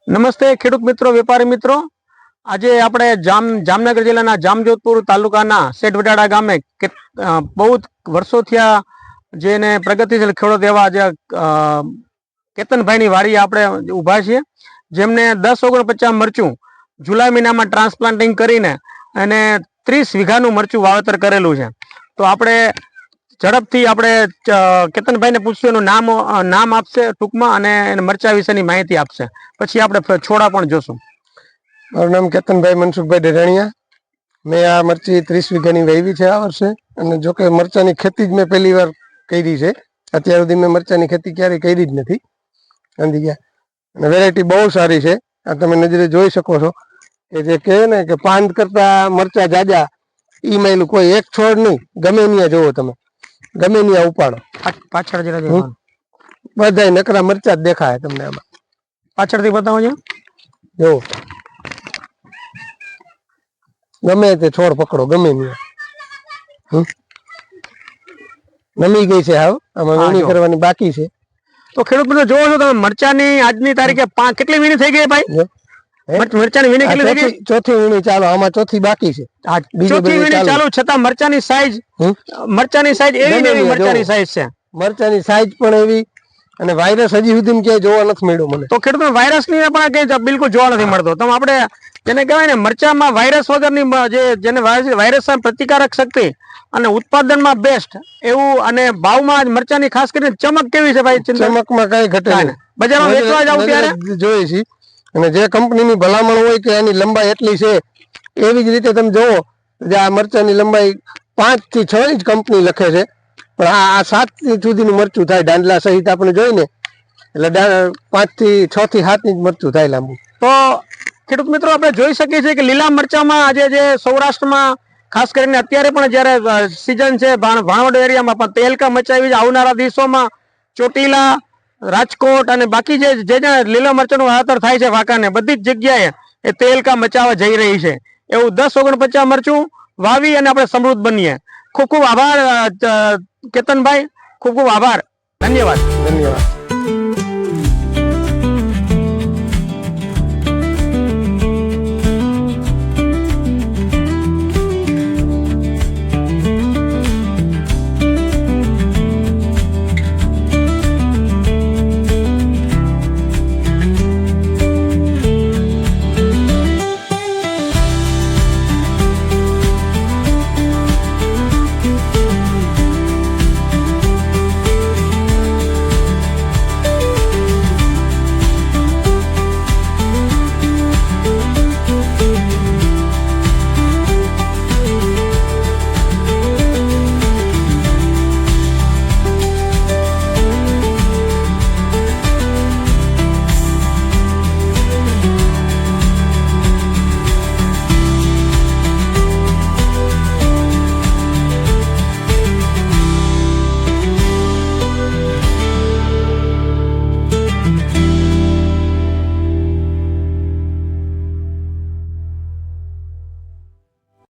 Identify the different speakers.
Speaker 1: નમસ્તે ખેડૂત મિત્રો, વેપારી મિત્રો. આજે આપણે જામનગર જિલ્લાના જામજોધપુર તાલુકાના શેઠવટાડા ગામે બહુ વર્ષોથી જેને પ્રગતિશીલ ખેડૂત એવા જે કેતનભાઈની વાડી આપણે ઊભા છીએ, જેમને 1049 મરચું જુલાઈ મહિનામાં ટ્રાન્સપ્લાન્ટિંગ કરીને અને 30 વીઘાનું મરચું વાવેતર કરેલું છે. તો આપણે ઝડપથી આપણે કેતનભાઈને પૂછશું, એનું નામ આપશે ટૂંકમાં અને મરચા વિશેની માહિતી આપશે. પછી આપણે છોડા પણ જોશું.
Speaker 2: મારું નામ કેતનભાઈ મનસુખભાઈ ડેરાણીયા. મેં આ મરચી 30 વીઘાની વાવી છે આ વર્ષે. અને જોકે મરચાની ખેતી જ મેં પહેલી વાર કરી છે. અત્યાર સુધી મેં મરચાની ખેતી ક્યારેય કરી જ નથી. સમજી ગયા? અને વેરાયટી બહુ સારી છે. આ તમે નજરે જોઈ શકો છો કે જે કહે ને કે પાંદ કરતા મરચા જાજા, ઈ માયલું કોઈ એક છોડ નહીં, ગમે ત્યાં જોવો તમે, ગમે ત્યાં ઉપાડો.
Speaker 1: પાછળ જરા
Speaker 2: બધા નકરા મરચા જ દેખાય તમને આમાં.
Speaker 1: પાછળથી બતાવો છો,
Speaker 2: જોવો, ગમે તે છોડ પકડો, ગમે ત્યાં નમી ગઈ છે. હાવ આમાં વીણી કરવાની બાકી છે.
Speaker 1: તો ખેડૂત મિત્રો જોવો છો તમે, મરચાની આજની તારીખે કેટલી વીણી થઈ ગઈ ભાઈ? મરચાની વીણી કેટલી થઈ ગઈ?
Speaker 2: ચોથી વીણી ચાલો, આમાં ચોથી બાકી છે.
Speaker 1: ચોથી વીણી ચાલુ, છતાં મરચાની સાઈઝ એવી ને એવી મરચાની સાઈઝ છે.
Speaker 2: મરચાની સાઈઝ પણ એવી, અને વાયરસ હજી સુધી ક્યાંય જોવા નથી મળ્યો મને.
Speaker 1: તો ખેડૂતો વાયરસ ની પણ કઈ બિલકુલ જોવા નથી મળતો. તો આપણે જેને કહેવાય ને મરચામાં વાયરસ વગરની જેને વાયરસ પ્રતિકારક શક્તિ અને ઉત્પાદનમાં બેસ્ટ એવું, અને ભાવમાં મરચાની ખાસ કરીને ચમક કેવી છે ભાઈ?
Speaker 2: ચમકમાં કઈ ઘટે નહીં.
Speaker 1: બજારમાં વેચવા જાવ ત્યારે
Speaker 2: જોઈએ છે, અને જે કંપનીની ભલામણ હોય કે એની લંબાઈ એટલી છે, એવી જ રીતે તમે જોવો જે આ મરચાની લંબાઈ 5 થી 6 ઇંચ કંપની લખે છે, પણ આ 7 સુધીનું મરચું થાય દાંડલા સહિત આપણે જોઈને, એટલે 5 થી 6 થી 7 ઇંચ મરચું થાય લાંબુ.
Speaker 1: તો ખેડૂત મિત્રો આપણે જોઈ શકીએ છીએ કે લીલા મરચામાં આજે જે સૌરાષ્ટ્રમાં ખાસ કરીને અત્યારે પણ જયારે સિઝન છે ભાણવડ એરિયામાં, પણ તેલકા મચાવી આવનારા દિવસોમાં ચોટીલા, રાજકોટ અને બાકી જે લીલા મરચાનું વાવેતર થાય છે વાંકાને બધી જ જગ્યાએ એ તેલકા મચાવવા જઈ રહી છે. એવું 1049 મરચું વાવી અને આપણે સમૃદ્ધ બનીએ. ખૂબ ખૂબ આભાર કેતનભાઈ, ખૂબ ખૂબ આભાર. ધન્યવાદ.
Speaker 2: ધન્યવાદ.